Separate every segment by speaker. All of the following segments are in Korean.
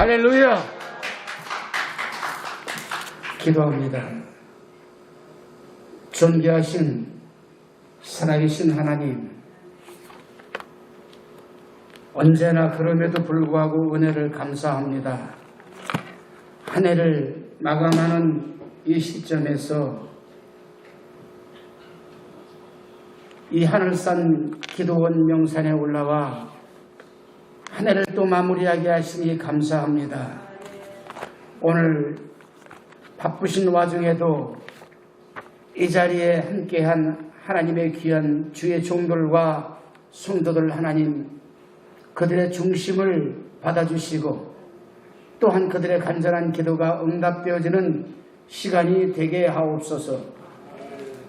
Speaker 1: 할렐루야. 기도합니다. 존귀하신 살아계신 하나님, 언제나 그럼에도 불구하고 은혜를 감사합니다. 한 해를 마감하는 이 시점에서 이 하늘산 기도원 명산에 올라와 한 해를 또 마무리하게 하시니 감사합니다. 오늘 바쁘신 와중에도 이 자리에 함께한 하나님의 귀한 주의 종들과 성도들 하나님, 그들의 중심을 받아주시고 또한 그들의 간절한 기도가 응답되어지는 시간이 되게 하옵소서.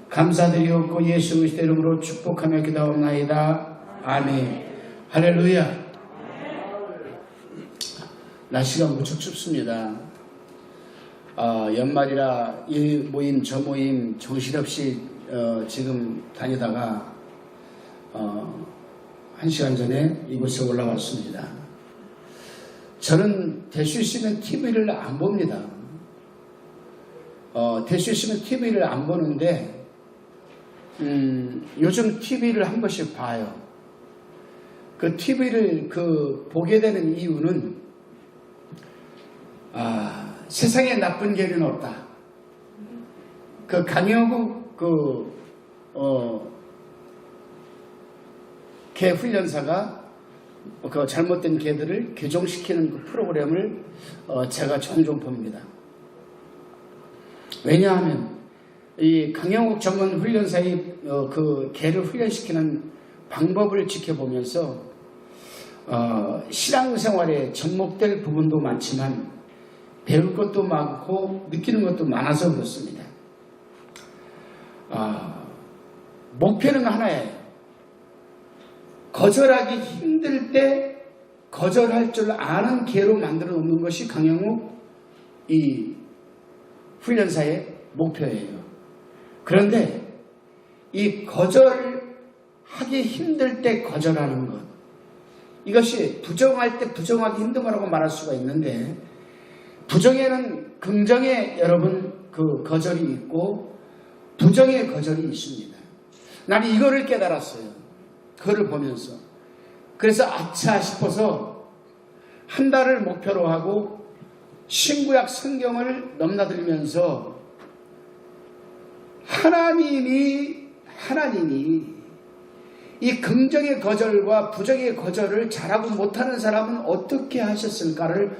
Speaker 1: 감사드리옵고 예수 그리스도 이름으로 축복하며 기도하옵나이다. 아멘. 할렐루야. 날씨가 무척 춥습니다. 연말이라 이 모임 저 모임 정신없이 지금 다니다가 1시간 전에 이곳에 올라왔습니다. 저는 될 수 있으면 TV를 안 봅니다. 될 수 있으면 TV를 안 보는데 요즘 TV를 한 번씩 봐요. 그 TV를 보게 되는 이유는 세상에 나쁜 개는 없다. 그 강영욱 개 훈련사가 그 잘못된 개들을 교정시키는 그 프로그램을 제가 종종 봅니다. 왜냐하면 이 강영욱 전문 훈련사의 그 개를 훈련시키는 방법을 지켜보면서 신앙생활에 접목될 부분도 많지만 배울 것도 많고 느끼는 것도 많아서 그렇습니다. 목표는 하나예요. 거절하기 힘들 때 거절할 줄 아는 개로 만들어 놓는 것이 강영욱 이 훈련사의 목표예요. 그런데 이 거절하기 힘들 때 거절하는 것, 이것이 부정할 때 부정하기 힘든 거라고 말할 수가 있는데, 부정에는 긍정의 여러분 그 거절이 있고 부정의 거절이 있습니다. 나는 이거를 깨달았어요. 그거를 보면서. 그래서 아차 싶어서 한 달을 목표로 하고 신구약 성경을 넘나들면서 하나님이 이 긍정의 거절과 부정의 거절을 잘하고 못하는 사람은 어떻게 하셨을까를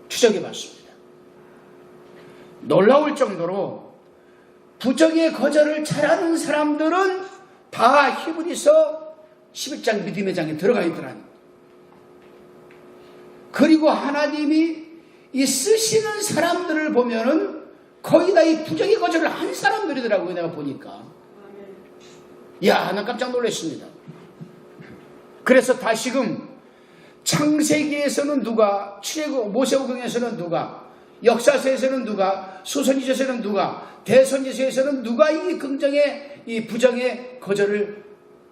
Speaker 1: 추적해 봤습니다. 놀라울 정도로 부정의 거절을 잘하는 사람들은 다 히브리서 11장 믿음의 장에 들어가 있더라니. 그리고 하나님이 이 쓰시는 사람들을 보면은 거의 다 이 부정의 거절을 한 사람들이더라고요. 내가 보니까. 야, 나 깜짝 놀랐습니다. 그래서 다시금 창세기에서는 누가, 출애굽 모세오경에서는 누가, 역사서에서는 누가, 수선지서에서는 누가, 대선지서에서는 누가 이 긍정의 이 부정의 거절을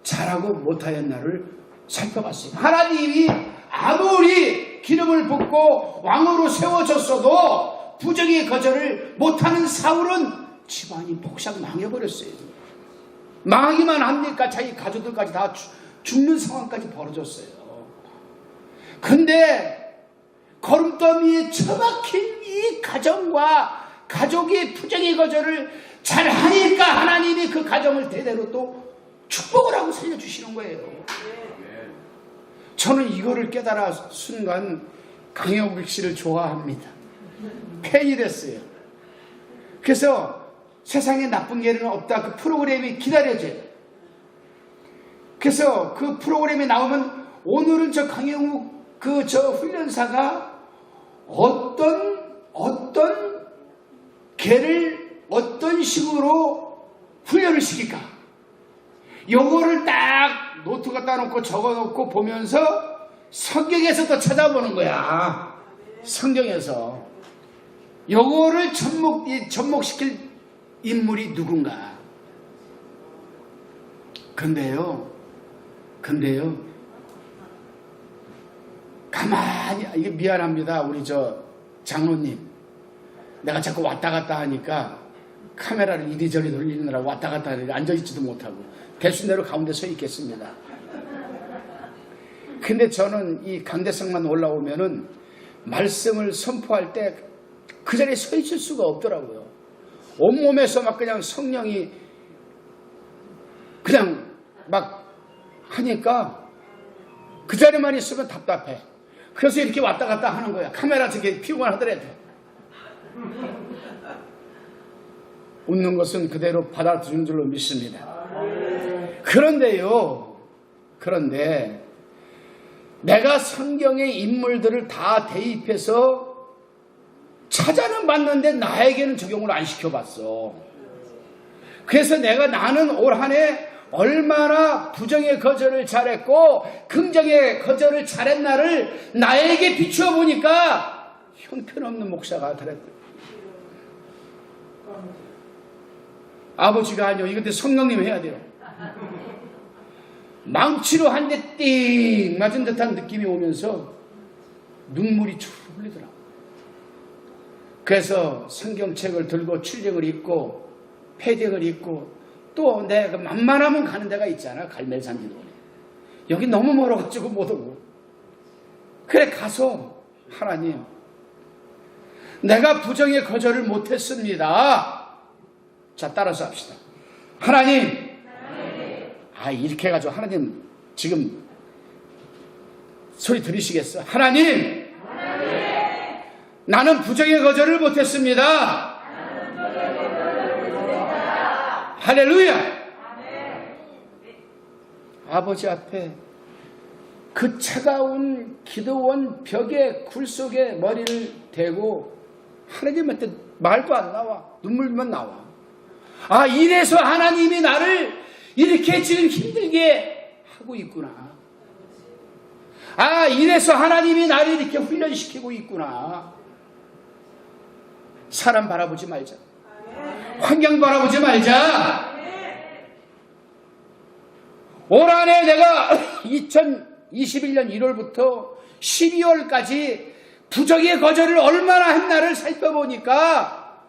Speaker 1: 잘하고 못하였나를 살펴봤어요. 하나님이 아무리 기름을 붓고 왕으로 세워졌어도 부정의 거절을 못하는 사울은 집안이 폭삭 망해버렸어요. 망하기만 합니까? 자기 가족들까지 다 죽는 상황까지 벌어졌어요. 근데 거름더미에 처박힌 이 가정과 가족의 부정의 거절을 잘하니까 하나님이 그 가정을 대대로 또 축복을 하고 살려주시는 거예요. 저는 이거를 깨달아 순간 강영욱 씨를 좋아합니다. 팬이 됐어요. 그래서 세상에 나쁜 개는 없다. 그 프로그램이 기다려져요. 그래서 그 프로그램에 나오면 오늘은 저 강영욱 저 훈련사가 어떤 개를 어떤 식으로 훈련을 시킬까? 요거를 딱 노트 갖다 놓고 적어놓고 보면서 성경에서도 찾아보는 거야. 성경에서. 요거를 접목시킬 인물이 누군가. 근데요. 가만히, 이게 미안합니다. 우리 장로님. 내가 자꾸 왔다 갔다 하니까 카메라를 이리저리 돌리느라 왔다 갔다 하니까 앉아있지도 못하고 대순대로 가운데 서 있겠습니다. 근데 저는 이 강대상만 올라오면은 말씀을 선포할 때 그 자리에 서 있을 수가 없더라고요. 온몸에서 막 그냥 성령이 그냥 막 하니까 그 자리만 있으면 답답해. 그래서 이렇게 왔다 갔다 하는 거야. 카메라 저게 피곤하더라도. 웃는 것은 그대로 받아들인 줄로 믿습니다. 그런데 내가 성경의 인물들을 다 대입해서 찾아는 봤는데 나에게는 적용을 안 시켜봤어. 그래서 나는 올 한 해 얼마나 부정의 거절을 잘했고 긍정의 거절을 잘했나를 나에게 비추어 보니까 형편없는 목사가 되더라고요. 아버지가 아니요. 이것도 성령님 해야 돼요. 망치로 한 대 띵 맞은 듯한 느낌이 오면서 눈물이 쭉 흘리더라. 그래서 성경책을 들고 출력을 입고 패딩을 입고 또 내가 만만하면 가는 데가 있잖아. 갈멜산지도. 여기 너무 멀어가지고 못 오고. 그래 가서 하나님 내가 부정의 거절을 못했습니다. 자 따라서 합시다. 하나님 이렇게 해가지고 하나님 지금 소리 들으시겠어? 하나님 나는 부정의 거절을 못했습니다. 할렐루야. 아버지 앞에 그 차가운 기도원 벽에 굴 속에 머리를 대고 하나님한테 말도 안 나와. 눈물만 나와. 이래서 하나님이 나를 이렇게 지금 힘들게 하고 있구나. 이래서 하나님이 나를 이렇게 훈련시키고 있구나. 사람 바라보지 말자. 환경 바라보지 말자. 올 한 해 내가 2021년 1월부터 12월까지 부정의 거절을 얼마나 했나를 살펴보니까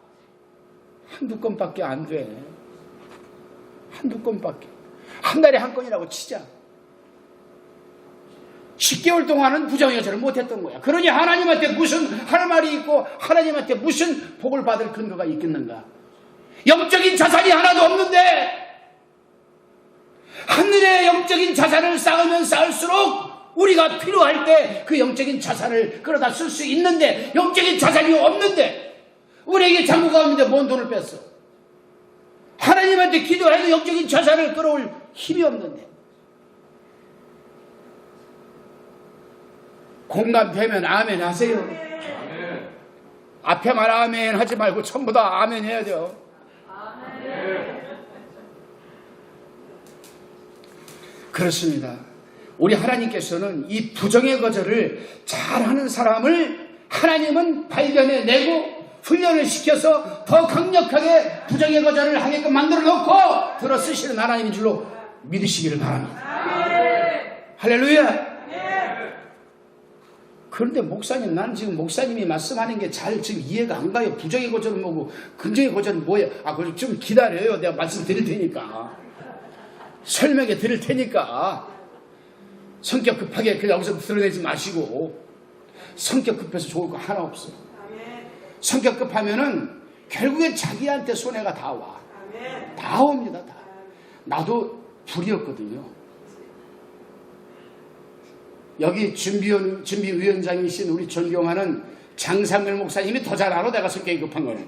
Speaker 1: 한두 건밖에 안 돼. 한두 건밖에. 한 달에 한 건이라고 치자. 10개월 동안은 부정의 거절을 못했던 거야. 그러니 하나님한테 무슨 할 말이 있고 하나님한테 무슨 복을 받을 근거가 있겠는가. 영적인 자산이 하나도 없는데 하늘의 영적인 자산을 쌓으면 쌓을수록 우리가 필요할 때 그 영적인 자산을 끌어다 쓸 수 있는데 영적인 자산이 없는데 우리에게 잔고가 없는데 뭔 돈을 뺐어. 하나님한테 기도해도 영적인 자산을 끌어올 힘이 없는데. 공감되면 아멘 하세요. 앞에만 아멘 하지 말고 전부 다 아멘 해야 돼요. 그렇습니다. 우리 하나님께서는 이 부정의 거절을 잘하는 사람을 하나님은 발견해내고 훈련을 시켜서 더 강력하게 부정의 거절을 하게끔 만들어 놓고 들어 쓰시는 하나님인 줄로 믿으시기를 바랍니다. 할렐루야. 그런데 목사님, 나는 지금 목사님이 말씀하는 게 잘 지금 이해가 안 가요. 부정의 거절은 뭐고 긍정의 거절은 뭐예요? 그럼 좀 기다려요. 내가 말씀 드릴 테니까. 설명해 드릴 테니까. 성격 급하게 그냥 여기서 드러내지 마시고. 성격 급해서 좋을 거 하나 없어. 성격 급하면은 결국엔 자기한테 손해가 다 와. 다 옵니다. 다. 나도 불이었거든요. 여기 준비위원장이신 우리 존경하는 장상열 목사님이 더 잘 알아. 내가 성격이 급한 거는.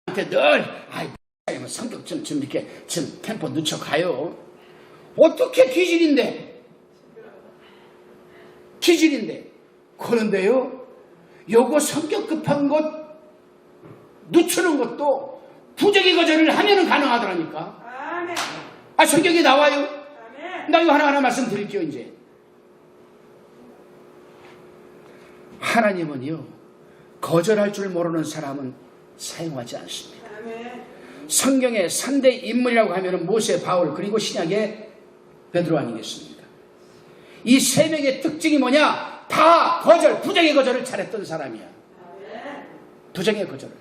Speaker 1: 한테 늘 성격 좀 이렇게 좀 템포 늦춰가요. 어떻게 기질인데. 그런데요, 요거 성격 급한 것 늦추는 것도 부정의 거절을 하면은 가능하더라니까. 성격이 나와요. 나 이거 하나하나 말씀드릴게요. 이제 하나님은요, 거절할 줄 모르는 사람은 사용하지 않습니다. 성경의 3대 인물이라고 하면 모세, 바울, 그리고 신약의 베드로 아니겠습니까? 이 세 명의 특징이 뭐냐? 다 거절, 부정의 거절을 잘했던 사람이야. 부정의 거절을.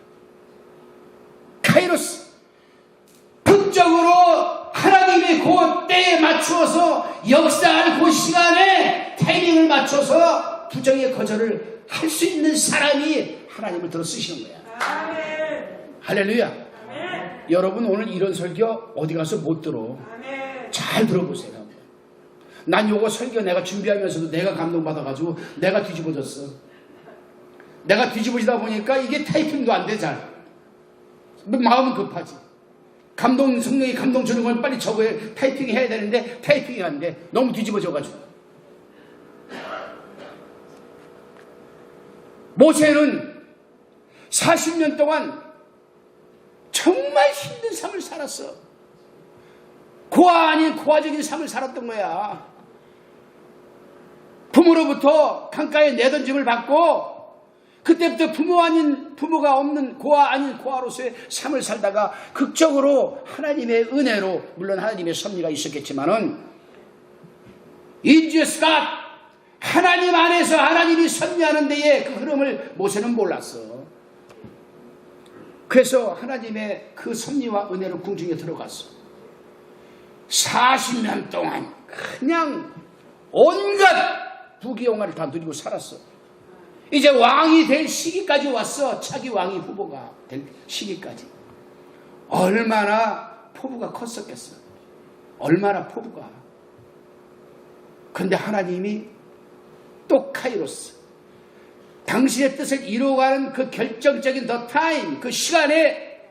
Speaker 1: 카이로스. 극적으로 하나님의 그 때에 맞추어서 역사할 그 시간에 타이밍을 맞춰서 부정의 거절을 할 수 있는 사람이 하나님을 들어 쓰시는 거야. 할렐루야. 여러분 오늘 이런 설교 어디 가서 못 들어. 잘 들어보세요. 난 요거 설교 내가 준비하면서도 내가 감동받아가지고 내가 뒤집어졌어. 내가 뒤집어지다 보니까 이게 타이핑도 안 돼 잘. 마음은 급하지. 성령이 감동 주는 걸 빨리 적어야 타이핑 해야 되는데 타이핑이 안 돼. 너무 뒤집어져가지고. 모세는 40년 동안 정말 힘든 삶을 살았어. 고아 아닌 고아적인 삶을 살았던 거야. 부모로부터 강가에 내던짐을 받고 그때부터 부모가 없는 고아 아닌 고아로서의 삶을 살다가 극적으로 하나님의 은혜로, 물론 하나님의 섭리가 있었겠지만은 인지스가 하나님 안에서 하나님이 섭리하는 데에 그 흐름을 모세는 몰랐어. 그래서 하나님의 그 섭리와 은혜로 궁중에 들어갔어. 40년 동안 그냥 온갖 부귀영화를 다 누리고 살았어. 이제 왕이 될 시기까지 왔어. 차기 왕이 후보가 될 시기까지. 얼마나 포부가 컸었겠어. 얼마나 포부가. 그런데 하나님이 또 카이로스, 당신의 뜻을 이루어가는 그 결정적인 더 타임, 그 시간에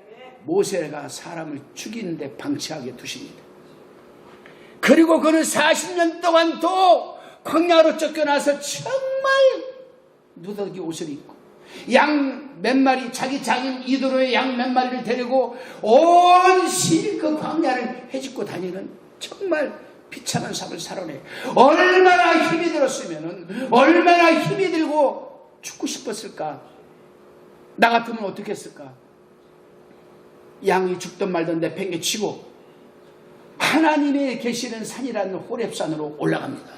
Speaker 1: 모세가 사람을 죽이는데 방치하게 두십니다. 그리고 그는 40년 동안 또 광야로 쫓겨나서 정말 누더기 옷을 입고 양 몇 마리, 자기 장인 이도로의 양 몇 마리를 데리고 온실 그 광야를 헤집고 다니는 정말 비참한 삶을 살아내. 얼마나 힘이 들었으면은, 얼마나 힘이 들고 죽고 싶었을까? 나 같으면 어떻게 했을까? 양이 죽든 말든 내팽개치고 하나님의 계시는 산이라는 호렙산으로 올라갑니다.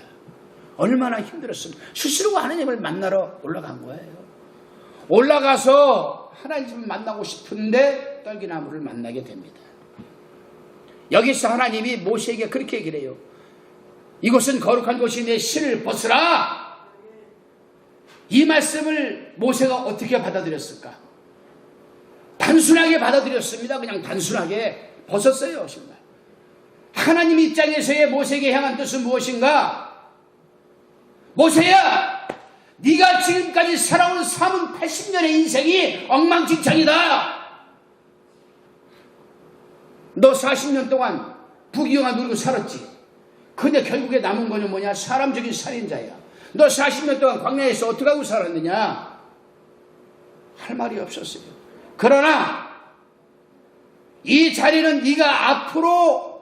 Speaker 1: 얼마나 힘들었으면 스스로 하나님을 만나러 올라간 거예요. 올라가서 하나님을 만나고 싶은데 떨기나무를 만나게 됩니다. 여기서 하나님이 모세에게 그렇게 얘기를 해요. 이곳은 거룩한 곳이 내 실을 벗으라. 이 말씀을 모세가 어떻게 받아들였을까? 단순하게 받아들였습니다. 그냥 단순하게 벗었어요. 정말. 하나님 입장에서의 모세에게 향한 뜻은 무엇인가? 모세야, 네가 지금까지 살아온 80년의 인생이 엉망진창이다. 너 40년 동안 부귀영화 누리고 살았지. 근데 결국에 남은 거는 뭐냐? 사람적인 살인자야. 너 40년 동안 광야에서 어떻게 하고 살았느냐? 할 말이 없었어요. 그러나 이 자리는 네가 앞으로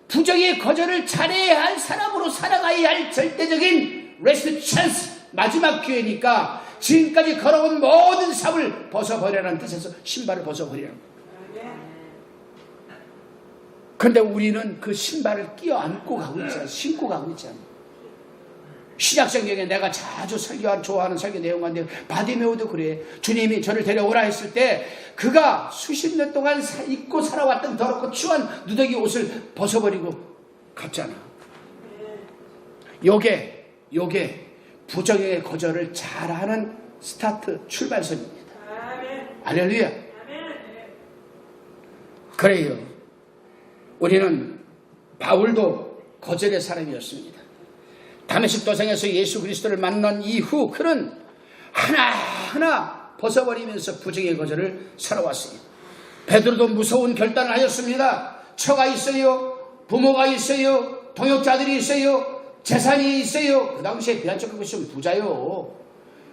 Speaker 1: 부정의 거절을 잘해야 할 사람으로 살아가야 할 절대적인 레스트 찬스, 마지막 기회니까 지금까지 걸어온 모든 삶을 벗어버리라는 뜻에서 신발을 벗어버리라는 거예요. 그런데 우리는 그 신발을 끼어 안고 가고 있잖아요. 신고 가고 있잖아요. 신약성경에 내가 자주 좋아하는 설교 내용 가운데 바디메오도 그래. 주님이 저를 데려오라 했을 때 그가 수십 년 동안 입고 살아왔던 더럽고 추한 누더기 옷을 벗어버리고 갔잖아. 요게 부정의 거절을 잘하는 스타트 출발선입니다. 할렐루야. 그래요. 우리는 바울도 거절의 사람이었습니다. 다메섹 도상에서 예수 그리스도를 만난 이후 그는 하나하나 벗어버리면서 부정의 거절을 살아왔어요. 베드로도 무서운 결단을 하였습니다. 처가 있어요. 부모가 있어요. 동역자들이 있어요. 재산이 있어요. 그 당시에 비한적인 것이면 부자요.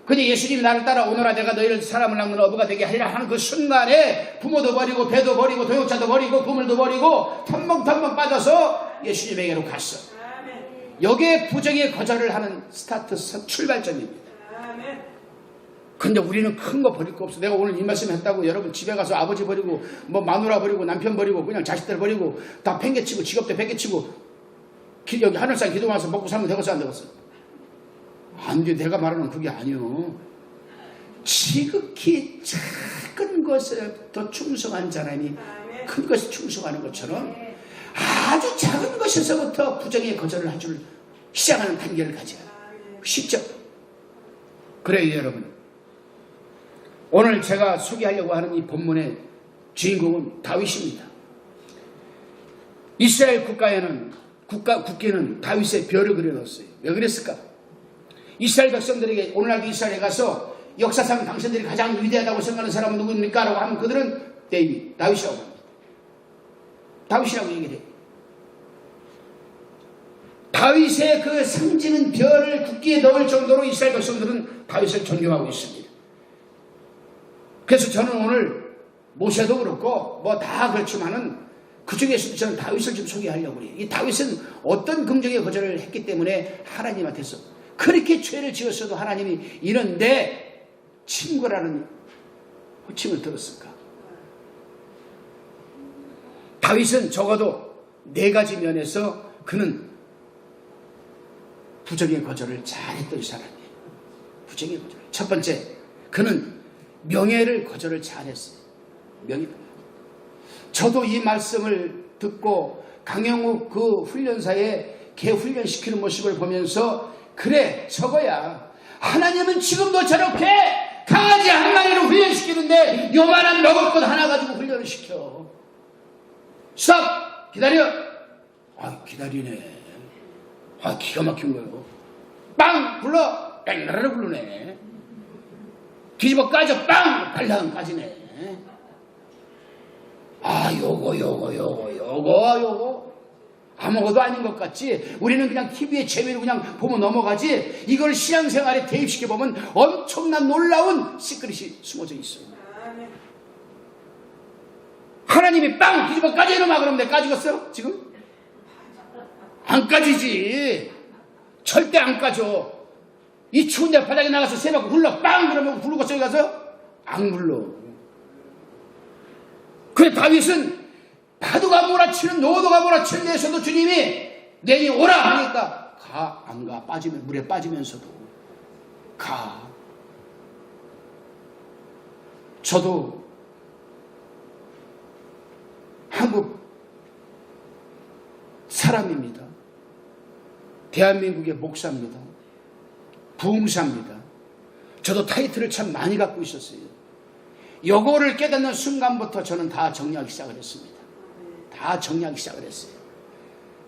Speaker 1: 근데 예수님이 나를 따라 오너라 내가 너희를 사람을 낚는 어부가 되게 하리라 하는 그 순간에 부모도 버리고 배도 버리고 동역자도 버리고 부물도 버리고 텀벙텀벙 빠져서 예수님에게로 갔어. 여기에 부정의 거절을 하는 스타트 출발점입니다. 근데 우리는 큰 거 버릴 거 없어. 내가 오늘 이 말씀 했다고 여러분 집에 가서 아버지 버리고 뭐 마누라 버리고 남편 버리고 그냥 자식들 버리고 다 팽개치고 직업도 팽개치고 여기 하늘산 기도 와서 먹고 살면 되겠어 안 되겠어? 안 돼. 내가 말하는 그게 아니요. 지극히 작은 것에부터 충성한 사람이 큰 것에 충성하는 것처럼 아주 작은 것에서부터 부정의 거절을 한 줄 시작하는 단계를 가져야 쉽죠? 그래요 여러분. 오늘 제가 소개하려고 하는 이 본문의 주인공은 다윗입니다. 이스라엘 국기에는 다윗의 별을 그려놓았어요. 왜 그랬을까? 이스라엘 백성들에게 오늘날도 이스라엘에 가서 역사상 당신들이 가장 위대하다고 생각하는 사람은 누구입니까? 라고 하면 그들은 다윗이라고 합니다. 다윗이라고 얘기를 해요. 다윗의 그 상징은 별을 국기에 넣을 정도로 이스라엘 백성들은 다윗을 존경하고 있습니다. 그래서 저는 오늘 모세도 그렇고 뭐 다 그렇지만은 그 중에서도 저는 다윗을 좀 소개하려고 해요. 이 다윗은 어떤 긍정의 거절을 했기 때문에 하나님한테서 그렇게 죄를 지었어도 하나님이 이런데 친구라는 호칭을 들었을까? 다윗은 적어도 4가지 면에서 그는 부정의 거절을 잘했던 사람이에요. 부정의 거절. 첫 번째, 그는 명예를 거절을 잘했어요. 명예. 저도 이 말씀을 듣고 강영욱 그 훈련사에 개 훈련시키는 모습을 보면서 그래 저거야. 하나님은 지금도 저렇게 강아지 한 마리를 훈련시키는데 요만한 먹을 것 하나 가지고 훈련을 시켜. 스탑! 기다려! 기다리네. 기가 막힌 거예요. 빵! 불러! 뺑라르 부르네. 뒤집어 까져! 빵! 발랑 까지네. 요거. 아무것도 아닌 것 같지? 우리는 그냥 TV에 재미로 그냥 보면 넘어가지? 이걸 신앙생활에 대입시켜보면 엄청난 놀라운 시크릿이 숨어져 있어요. 하나님이 빵! 뒤집어 까져 이놈아! 그러면 내가 까지겠어? 지금? 안 까지지. 절대 안 까져. 이 추운데 바닥에 나가서 새벽 굴러 빵! 그러면 굴르고 저기 가서 안 굴러. 그래 다윗은 파도가 몰아치는 노도가 몰아치는 데서도 주님이 내니 오라 하니까 가 안 가? 빠지면 물에 빠지면서도 가. 저도 한국 사람입니다. 대한민국의 목사입니다. 부흥사입니다. 저도 타이틀을 참 많이 갖고 있었어요. 요거를 깨닫는 순간부터 저는 다 정리하기 시작을 했습니다. 다 정리하기 시작을 했어요.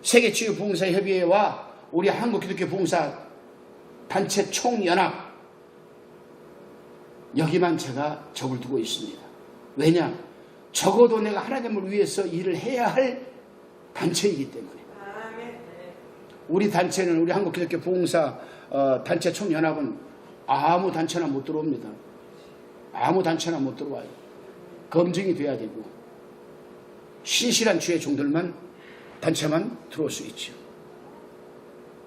Speaker 1: 세계치유부흥사협의회와 우리 한국기독교 부흥사 단체 총연합 여기만 제가 적을 두고 있습니다. 왜냐? 적어도 내가 하나님을 위해서 일을 해야 할 단체이기 때문에. 우리 단체는 우리 한국기독교 부흥사 단체 총연합은 아무 단체나 못 들어옵니다. 아무 단체나 못 들어와요. 검증이 돼야 되고 신실한 주의 종들만 단체만 들어올 수 있죠.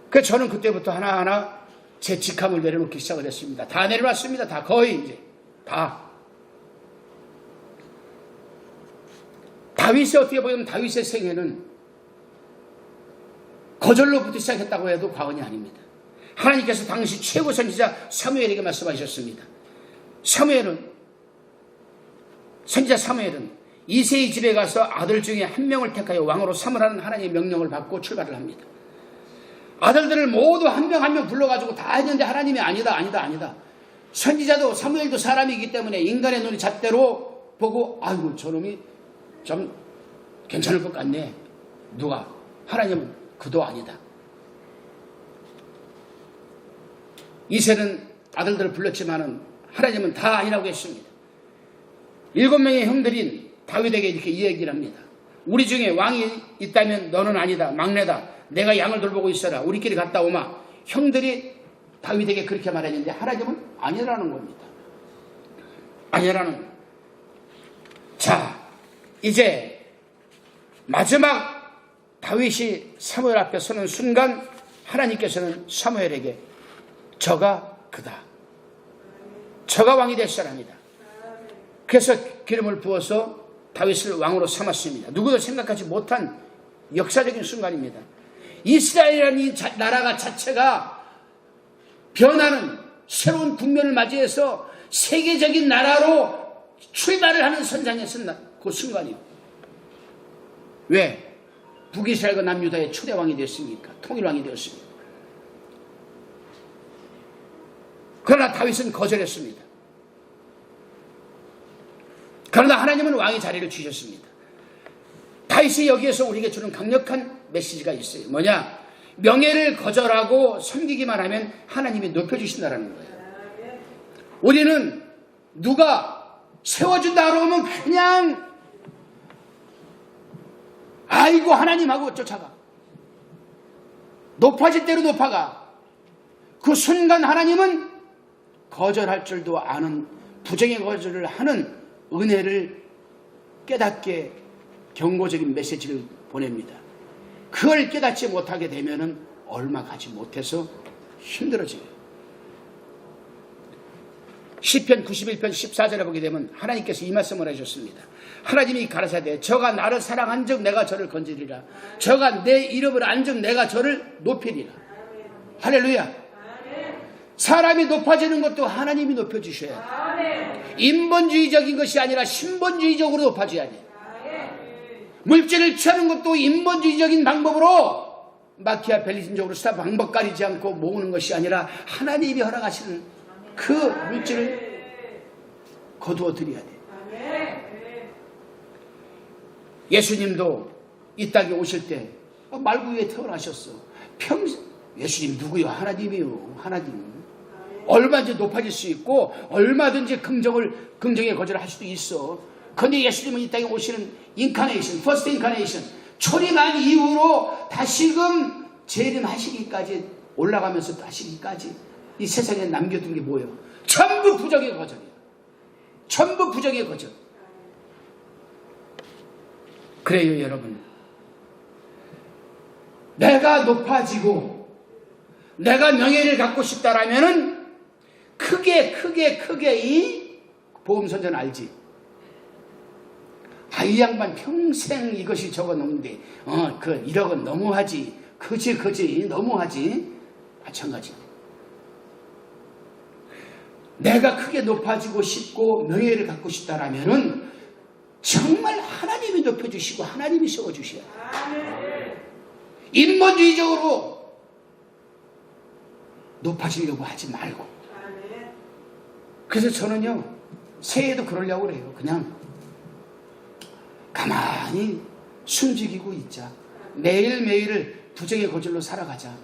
Speaker 1: 그래서 저는 그때부터 하나하나 제 직함을 내려놓기 시작을 했습니다. 다 내려놨습니다. 다 거의 이제 다. 다윗의 어떻게 보면 다윗의 생애는 거절로부터 시작했다고 해도 과언이 아닙니다. 하나님께서 당시 최고 선지자 사무엘에게 말씀하셨습니다. 선지자 사무엘은 이새의 집에 가서 아들 중에 한 명을 택하여 왕으로 삼으라는 하나님의 명령을 받고 출발을 합니다. 아들들을 모두 한 명 한 명 불러가지고 다 했는데 하나님이 아니다. 선지자도 사무엘도 사람이기 때문에 인간의 눈이 잣대로 보고 아이고 저놈이 좀 괜찮을 것 같네. 누가? 하나님은 그도 아니다. 이새는 아들들을 불렀지만은 하나님은 다 아니라고 했습니다. 7명의 형들인 다윗에게 이렇게 이야기를 합니다. 우리 중에 왕이 있다면 너는 아니다. 막내다. 내가 양을 돌보고 있어라. 우리끼리 갔다 오마. 형들이 다윗에게 그렇게 말했는데 하나님은 아니라는 겁니다. 아니라는 겁니다. 자, 이제 마지막 다윗이 사무엘 앞에 서는 순간 하나님께서는 사무엘에게 저가 그다. 저가 왕이 될 사람이다. 그래서 기름을 부어서 다윗을 왕으로 삼았습니다. 누구도 생각하지 못한 역사적인 순간입니다. 이스라엘이라는 이 나라가 자체가 변하는 새로운 국면을 맞이해서 세계적인 나라로 출발을 하는 선상에서 그 순간이요. 왜? 북이스라엘과 남유다의 초대왕이 되었습니까? 통일왕이 되었습니다. 그러나 다윗은 거절했습니다. 그러나 하나님은 왕의 자리를 주셨습니다. 다윗이 여기에서 우리에게 주는 강력한 메시지가 있어요. 뭐냐? 명예를 거절하고 섬기기만 하면 하나님이 높여주신다는 거예요. 우리는 누가 세워준다 그러면 그냥 아이고 하나님하고 쫓아가. 높아질 대로 높아가. 그 순간 하나님은 거절할 줄도 아는 부정의 거절을 하는 은혜를 깨닫게 경고적인 메시지를 보냅니다. 그걸 깨닫지 못하게 되면 얼마 가지 못해서 힘들어져요. 시편 91편 14절에 보게 되면 하나님께서 이 말씀을 하셨습니다. 하나님이 가라사대 저가 나를 사랑한즉 내가 저를 건지리라. 저가 내 이름을 안즉 내가 저를 높이리라. 할렐루야. 사람이 높아지는 것도 하나님이 높여주셔야 돼. 인본주의적인 것이 아니라 신본주의적으로 높아져야 돼. 물질을 취하는 것도 인본주의적인 방법으로 마키아벨리즘적으로 수다 방법 가리지 않고 모으는 것이 아니라 하나님이 허락하시는 그 물질을 거두어 드려야 돼. 예수님도 이 땅에 오실 때 말구 위에 태어나셨어. 평생 예수님 누구요? 하나님이요. 하나님. 얼마든지 높아질 수 있고 얼마든지 긍정의 거절을 할 수도 있어. 그런데 예수님은 이 땅에 오시는 인카네이션, 퍼스트 인카네이션, 초림한 이후로 다시금 재림하시기까지 올라가면서 하시기까지 이 세상에 남겨둔 게 뭐예요? 전부 부정의 거절이에요. 전부 부정의 거절. 그래요, 여러분. 내가 높아지고 내가 명예를 갖고 싶다라면은 크게 이 보험선전 알지? 이 양반 평생 이것이 저거 넘는데 1억은 너무하지. 그지 너무하지. 마찬가지. 내가 크게 높아지고 싶고 명예를 갖고 싶다라면은 정말 하나님이 높여주시고 하나님이 세워주셔야 돼. 인본주의적으로 높아지려고 하지 말고. 그래서 저는요 새해에도 그러려고 그래요. 그냥 가만히 숨죽이고 있자. 매일매일을 부정의 거절로 살아가자.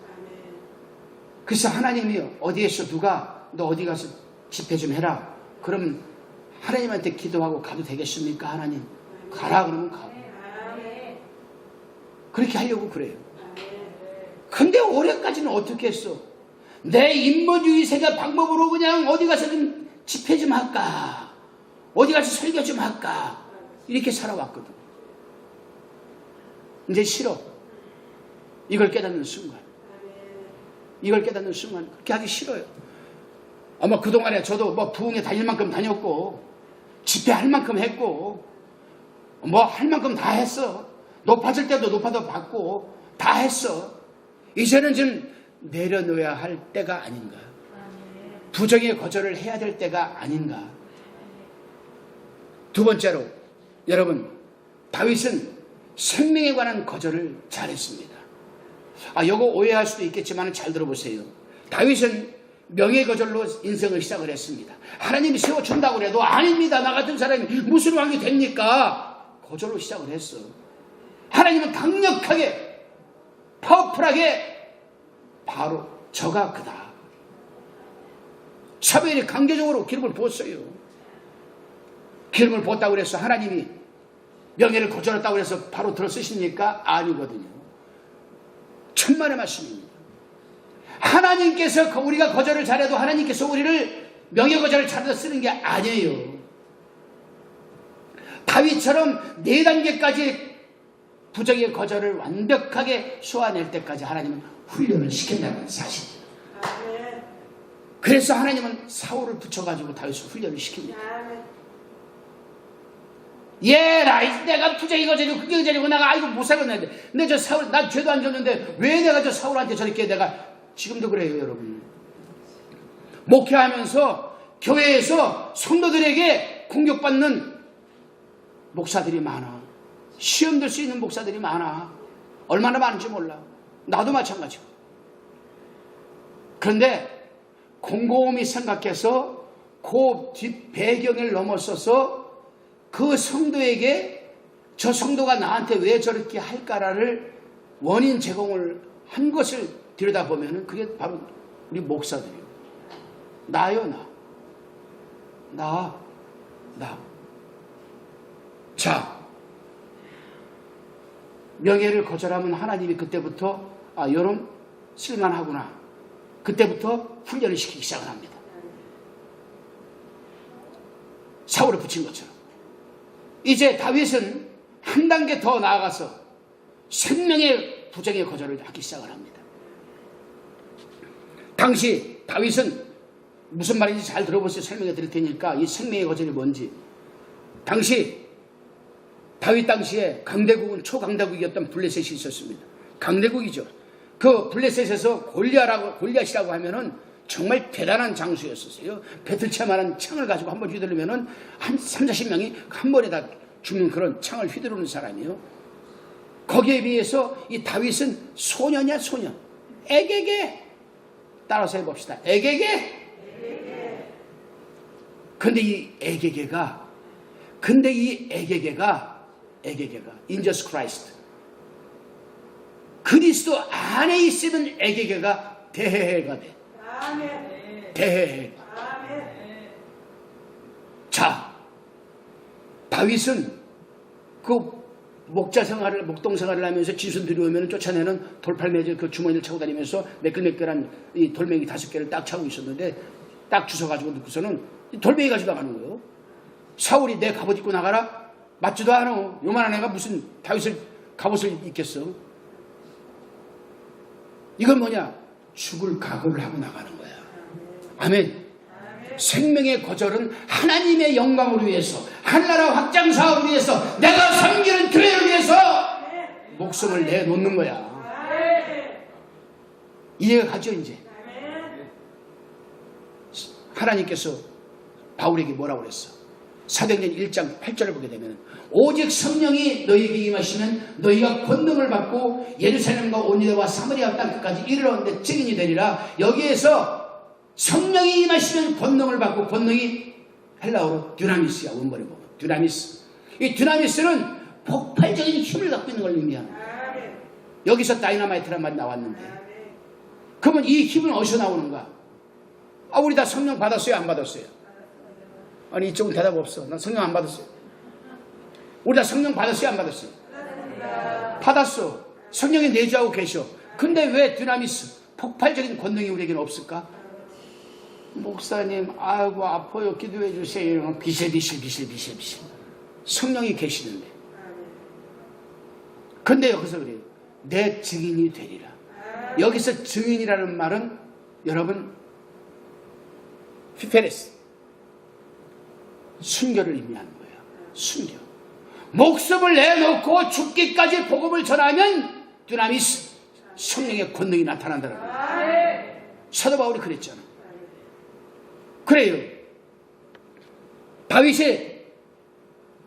Speaker 1: 그래서 하나님이 어디에서 누가 너 어디 가서 집회 좀 해라. 그럼 하나님한테 기도하고 가도 되겠습니까? 하나님 가라 그러면 가고. 그렇게 하려고 그래요. 근데 올해까지는 어떻게 했어? 내 인본주의 생각 방법으로 그냥 어디 가서 좀 집회 좀 할까? 어디 가서 설교 좀 할까? 이렇게 살아왔거든. 이제 싫어. 이걸 깨닫는 순간. 그렇게 하기 싫어요. 아마 그동안에 저도 부흥회 다닐 만큼 다녔고 집회할 만큼 했고 할 만큼 다 했어. 높아질 때도 높아도 받고 다 했어. 이제는 좀 내려놓아야 할 때가 아닌가. 부정의 거절을 해야 될 때가 아닌가. 두 번째로 여러분 다윗은 생명에 관한 거절을 잘했습니다. 이거 오해할 수도 있겠지만 잘 들어보세요. 다윗은 명예 거절로 인생을 시작을 했습니다. 하나님이 세워준다고 해도 아닙니다. 나 같은 사람이 무슨 왕이 됩니까? 거절로 시작을 했어. 하나님은 강력하게 파워풀하게 바로 저가 그다. 사무엘이 강제적으로 기름을 부었어요. 기름을 부었다고 해서 하나님이 명예를 거절했다고 해서 바로 들어쓰십니까? 아니거든요. 천만의 말씀입니다. 하나님께서 우리가 거절을 잘해도 하나님께서 우리를 명예 거절을 잘해서 쓰는 게 아니에요. 다윗처럼 4단계까지 부정의 거절을 완벽하게 쏘아낼 때까지 하나님은 훈련을 시킨다는 사실이에요. 그래서 하나님은 사울을 붙여가지고 다윗을 훈련을 시킵니다. 얘라, 내가 부정이 거절이고 그게 거절이고 내가 아이고 못 살겠는데 근데 저 사울, 난 죄도 안 졌는데 왜 내가 저 사울한테 저렇게 내가 지금도 그래요 여러분. 목회하면서 교회에서 성도들에게 공격받는 목사들이 많아. 시험 들 수 있는 목사들이 많아. 얼마나 많은지 몰라. 나도 마찬가지고. 그런데 곰곰이 생각해서 그 뒷 배경을 넘어서서 그 성도에게 저 성도가 나한테 왜 저렇게 할까라를 원인 제공을 한 것을 들여다보면 그게 바로 우리 목사들이에요. 나요, 나. 자, 명예를 거절하면 하나님이 그때부터 요런 쓸만하구나. 그때부터 훈련을 시키기 시작을 합니다. 사울을 붙인 것처럼. 이제 다윗은 한 단계 더 나아가서 생명의 부정의 거절을 하기 시작을 합니다. 당시 다윗은 무슨 말인지 잘 들어보세요. 설명해 드릴 테니까 이 생명의 거절이 뭔지. 다윗 당시에 강대국은 초강대국이었던 블레셋이 있었습니다. 강대국이죠. 그 블레셋에서 골리앗이라고 하면은 정말 대단한 장수였었어요. 배틀체만한 창을 가지고 한번 휘두르면은 한 30-40명이 한 번에 다 죽는 그런 창을 휘두르는 사람이에요. 거기에 비해서 이 다윗은 소년이야, 소년. 애게게. 따라서 해봅시다. 애게게. 근데 이 애게게가 in Jesus Christ. 그리스도 안에 있으면 애게게가 대해가 돼. 대해. 자, 다윗은 그 목동 생활을 하면서 지순 들여오면 쫓아내는 돌팔매질 그 주머니를 차고 다니면서 매끌매끌한 이 돌멩이 5개를 딱 차고 있었는데 딱 주워가지고 넣고서는 돌멩이 가지고 나가는 거예요. 사울이 내 갑옷 입고 나가라? 맞지도 않아. 요만한 애가 무슨 다윗을 갑옷을 입겠어. 이건 뭐냐? 죽을 각오를 하고 나가는 거야. 아멘. 생명의 거절은 하나님의 영광을 위해서, 하나나라 확장 사업을 위해서, 내가 섬기는 교회를 위해서 목숨을 내놓는 거야. 이해가 가죠 이제. 하나님께서 바울에게 뭐라고 그랬어? 사도행전 1장 8절을 보게 되면 오직 성령이 너희에게 임하시면 너희가 권능을 받고 예루살렘과 온 유다와 사마리아 땅끝까지 이르렀는데 증인이 되리라. 여기에서 성령이 임하시면 권능을 받고, 권능이 헬라어로 듀나미스야. 원본에 보면 듀나미스. 이 듀나미스는 폭발적인 힘을 갖고 있는 걸 의미하는 거야. 여기서 다이너마이트란 말이 나왔는데, 그러면 이 힘은 어디서 나오는가? 우리 다 성령 받았어요, 안 받았어요? 아니, 이쪽은 대답 없어. 난 성령 안 받았어요. 우리 다 성령 받았어요, 안 받았어요? 받았어. 성령이 내주하고 계셔. 근데 왜 듀나미스, 폭발적인 권능이 우리에게는 없을까? 목사님, 아이고 아파요, 기도해 주세요. 비실비실. 성령이 계시는데. 근데 여기서 그래요. 내 증인이 되리라. 여기서 증인이라는 말은 여러분 피페레스, 순교를 의미하는 거예요. 순교. 목숨을 내놓고 죽기까지 복음을 전하면 듀나미스, 성령의 권능이 나타난다는 거예요. 사도 바울이 그랬잖아. 그래요. 다윗이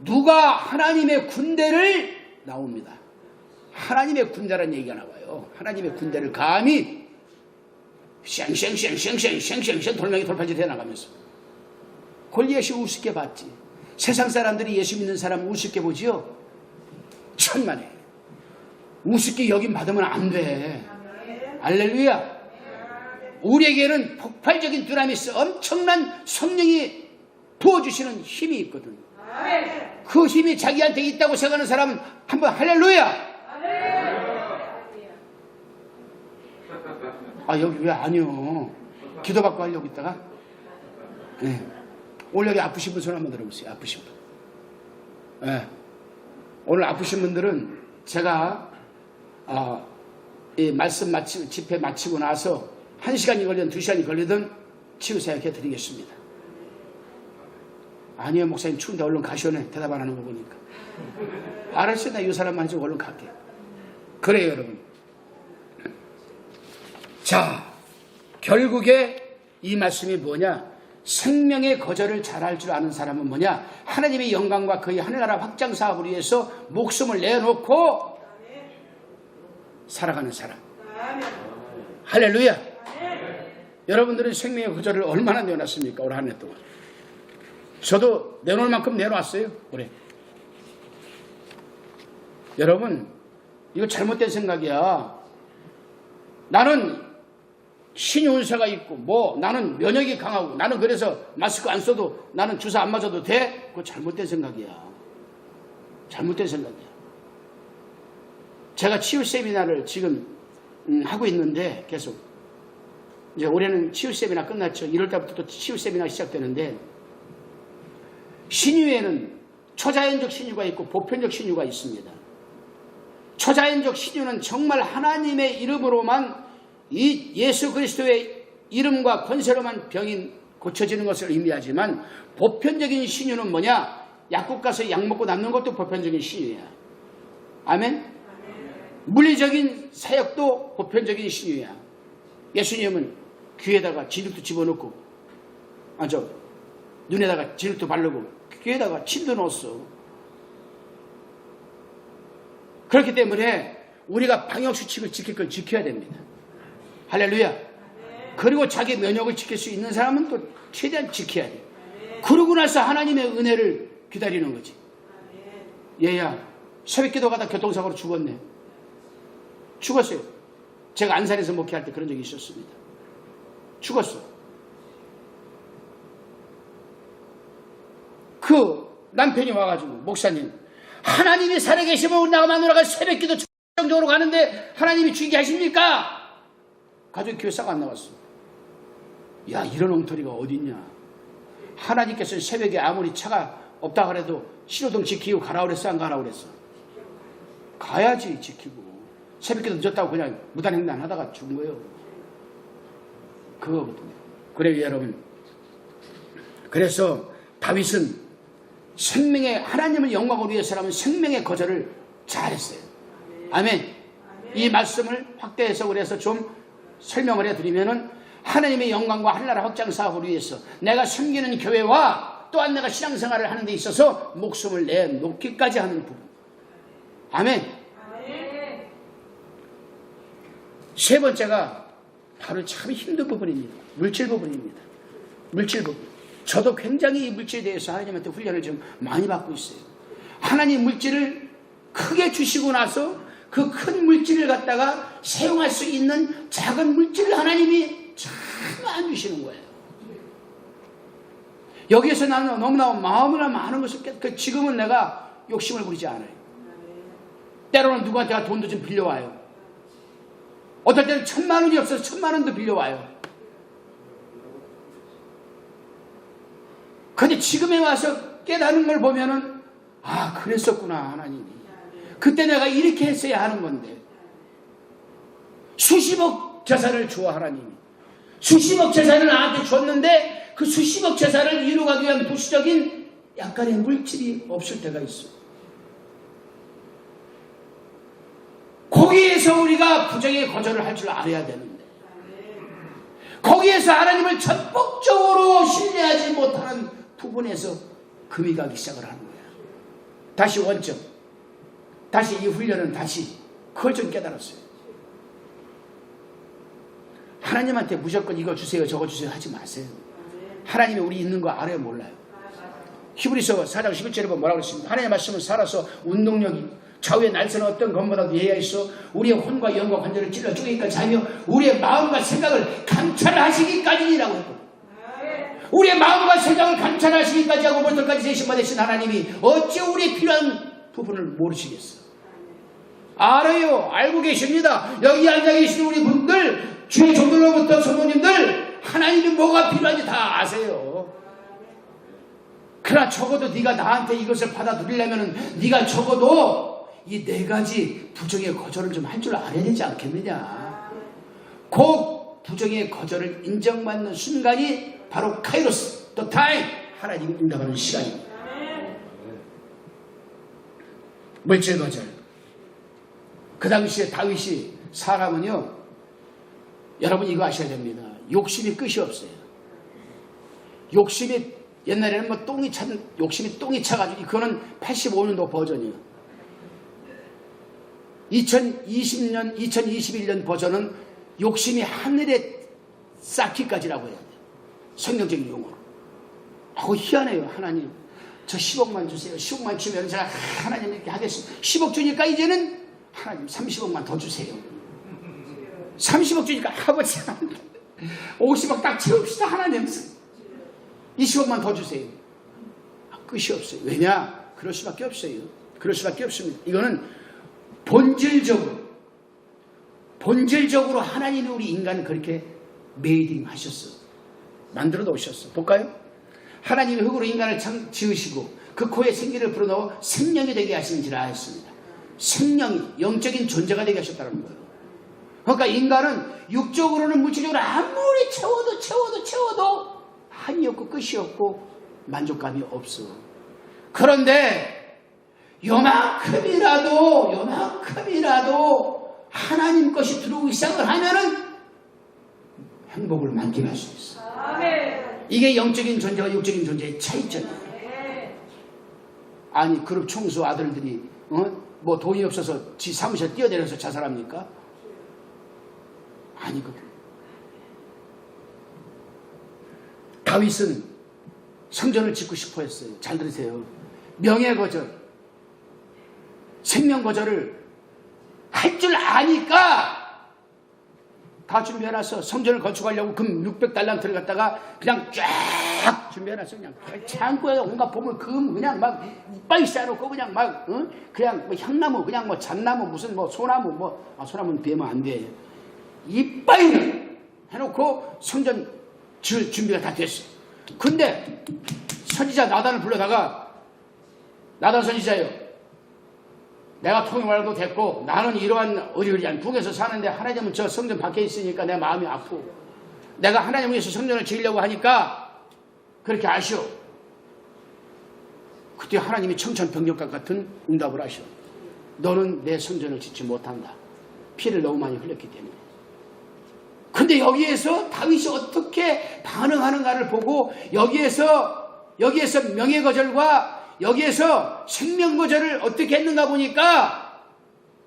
Speaker 1: 누가 하나님의 군대를 나옵니다. 하나님의 군대라는 얘기가 나와요. 하나님의 군대를 감히 쉥 돌멩이 돌팔질 해나가면서 골리앗이 우습게 봤지. 세상 사람들이 예수 믿는 사람 우습게 보지요. 천만에 우습게 여김 받으면 안 돼. 할렐루야. 우리에게는 폭발적인 듀나미스, 엄청난 성령이 부어주시는 힘이 있거든. 그 힘이 자기한테 있다고 생각하는 사람은 한번 할렐루야. 여기 왜 아니요? 기도받고 하려고 있다가. 네. 오늘 여기 아프신 분 손 한번 들어보세요. 아프신 분. 네. 오늘 아프신 분들은 제가 이 말씀 집회 마치고 나서 1시간이 걸리든 2시간이 걸리든 치유사역해 드리겠습니다. 아니요 목사님 추운데 얼른 가시오네. 대답 안 하는 거 보니까. 알았어, 나 이 사람만 좀 얼른 갈게. 그래요 여러분. 자, 결국에 이 말씀이 뭐냐? 생명의 거절을 잘할 줄 아는 사람은 뭐냐? 하나님의 영광과 그의 하늘나라 확장 사업을 위해서 목숨을 내놓고 살아가는 사람. 할렐루야. 여러분들은 생명의 거절을 얼마나 내놨습니까? 올 한 해 동안. 저도 내놓을 만큼 내놓았어요. 올해. 여러분, 이거 잘못된 생각이야. 나는 신유운세가 있고 나는 면역이 강하고 나는 그래서 마스크 안 써도 나는 주사 안 맞아도 돼? 그거 잘못된 생각이야. 잘못된 생각이야. 제가 치유 세미나를 지금 하고 있는데 계속 이제 올해는 치유 세미나 끝났죠. 1월달부터 또 치유 세미나 시작되는데 신유에는 초자연적 신유가 있고 보편적 신유가 있습니다. 초자연적 신유는 정말 하나님의 이름으로만 이 예수 그리스도의 이름과 권세로만 병이 고쳐지는 것을 의미하지만 보편적인 신유는 뭐냐? 약국 가서 약 먹고 낫는 것도 보편적인 신유야. 아멘? 물리적인 사역도 보편적인 신유야. 예수님은 귀에다가 진흙도 집어넣고 눈에다가 진흙도 바르고 귀에다가 침도 넣었어. 그렇기 때문에 우리가 방역수칙을 지킬 걸 지켜야 됩니다. 할렐루야. 그리고 자기 면역을 지킬 수 있는 사람은 또 최대한 지켜야 돼. 그러고 나서 하나님의 은혜를 기다리는 거지. 얘야 새벽기도 가다 교통사고로 죽었네. 죽었어요. 제가 안산에서 목회할 때 그런 적이 있었습니다. 죽었어. 그 남편이 와가지고 목사님 하나님이 살아계시면 우리 나가 마누라가 새벽기도 정적으로 가는데 하나님이 죽이게 하십니까? 가족이 교회 싹 안 나왔어. 야 이런 엉터리가 어딨냐. 하나님께서는 새벽에 아무리 차가 없다 그래도 신호등 지키고 가라 그랬어 안 가라 그랬어? 가야지 지키고. 새벽기도 늦었다고 그냥 무단횡단 하다가 죽은 거예요. 그거거든요. 그래요 여러분. 그래서 다윗은 생명의 하나님을 영광을 위해서라면 생명의 거절을 잘했어요. 아멘. 이 말씀을 확대 해석을 해서 좀 설명을 해드리면은 하나님의 영광과 하늘나라 확장 사업을 위해서 내가 섬기는 교회와 또한 내가 신앙생활을 하는 데 있어서 목숨을 내놓기까지 하는 부분. 아멘. 세 번째가 바로 참 힘든 부분입니다. 물질 부분입니다. 물질 부분. 저도 굉장히 이 물질에 대해서 하나님한테 훈련을 좀 많이 받고 있어요. 하나님 물질을 크게 주시고 나서 그 큰 물질을 갖다가 사용할 수 있는 작은 물질을 하나님이 참 안 주시는 거예요. 여기에서 나는 너무나 마음이나 많은 것을 지금은 내가 욕심을 부리지 않아요. 때로는 누구한테 돈도 좀 빌려와요. 어떨 때는 1,000만 원이 없어서 1,000만 원도 빌려와요. 근데 지금에 와서 깨달은 걸 보면은 아 그랬었구나 하나님이. 그때 내가 이렇게 했어야 하는 건데. 수십억 재산을 줘 하나님이. 수십억 재산을 나한테 줬는데 그 수십억 재산을 이루기 위한 부수적인 약간의 물질이 없을 때가 있어. 거기에서 우리가 부정의 거절을 할 줄 알아야 되는데 거기에서 하나님을 전폭적으로 신뢰하지 못하는 부분에서 금이 가기 시작을 하는 거야. 다시 원점. 다시 이 훈련은 다시 그걸 좀 깨달았어요. 하나님한테 무조건 이거 주세요 저거 주세요 하지 마세요. 하나님이 우리 있는 거 알아요 몰라요? 히브리서 4장 11절에 보면 뭐라고 그랬습니까? 하나님의 말씀은 살아서 운동력이 좌우의 날새는 어떤 것보다도 예하였어 우리의 혼과 영과 관절을 찔러 쪼개기까지 하며 우리의 마음과 생각을 감찰하시기까지니라고 했고 우리의 마음과 생각을 감찰하시기까지 하고 벌떡까지 세심받으신 하나님이 어찌 우리의 필요한 부분을 모르시겠어? 알아요. 알고 계십니다. 여기 앉아 계신 우리 분들 주의 종들로부터 성도님들 하나님이 뭐가 필요한지 다 아세요. 그러나 적어도 네가 나한테 이것을 받아들이려면 네가 적어도 이 4가지 부정의 거절을 좀 할 줄 알아야 되지 않겠느냐. 그 부정의 거절을 인정받는 순간이 바로 카이로스, the time, 하나님이 응답하는 시간입니다. 물질 거절. 그 당시에 다윗이 사람은요, 여러분 이거 아셔야 됩니다. 욕심이 끝이 없어요. 욕심이 옛날에는 뭐 욕심이 똥이 차가지고, 그거는 85년도 버전이에요. 2021년 버전은 욕심이 하늘에 쌓기까지라고 해야 돼요. 성경적인 용어로. 아우, 희한해요. 하나님, 저 10억만 주세요. 10억만 주면 제가 하나님 이렇게 하겠습니다. 10억 주니까 이제는 하나님 30억만 더 주세요. 30억 주니까 아버지 50억 딱 채웁시다. 하나님 20억만 더 주세요. 끝이 없어요. 왜냐? 그럴 수밖에 없어요. 그럴 수밖에 없습니다. 이거는 본질적으로 하나님이 우리 인간을 그렇게 메이딩 하셨어. 만들어 놓으셨어. 볼까요? 하나님이 흙으로 인간을 지으시고 그 코에 생기를 불어넣어 생명이 되게 하신지라 했습니다. 생명이 영적인 존재가 되게 하셨다는 거예요. 그러니까 인간은 육적으로는 물질적으로 아무리 채워도 한이 없고 끝이 없고 만족감이 없어. 그런데 요만큼이라도 하나님 것이 들어오기 시작을 하면은 행복을 만끽할 수 있어. 이게 영적인 존재와 육적인 존재의 차이점이에요. 아니, 그룹 총수 아들들이 뭐 돈이 없어서 지 사무실에 뛰어내려서 자살합니까? 아니거든. 다윗은 성전을 짓고 싶어 했어요. 잘 들으세요. 명예거절, 생명거절을 할 줄 아니까 다 준비해놨어. 성전을 건축하려고 금 600달란트를 갖다가 그냥 쫙 준비해놨어. 그냥 창고에 온갖 보물 금 그냥 막 이빨 쌓아놓고 그냥 막 그냥 뭐 향나무 그냥 뭐 잣나무 무슨 뭐 소나무 소나무는 비우면 안 돼. 이빨 해놓고 성전 지을 준비가 다 됐어. 근데 선지자 나단을 불러다가, 나단 선지자요, 내가 통일하도 됐고 나는 이러한 어리어리한 북에서 사는데 하나님은 저 성전 밖에 있으니까 내 마음이 아프고 내가 하나님 위해서 성전을 지으려고 하니까 그렇게 아시오. 그때 하나님이 청천벽력과 같은 응답을 하시오. 너는 내 성전을 짓지 못한다. 피를 너무 많이 흘렸기 때문에. 근데 여기에서 다윗이 어떻게 반응하는가를 보고 여기에서 명예거절과 여기에서 생명거절을 어떻게 했는가 보니까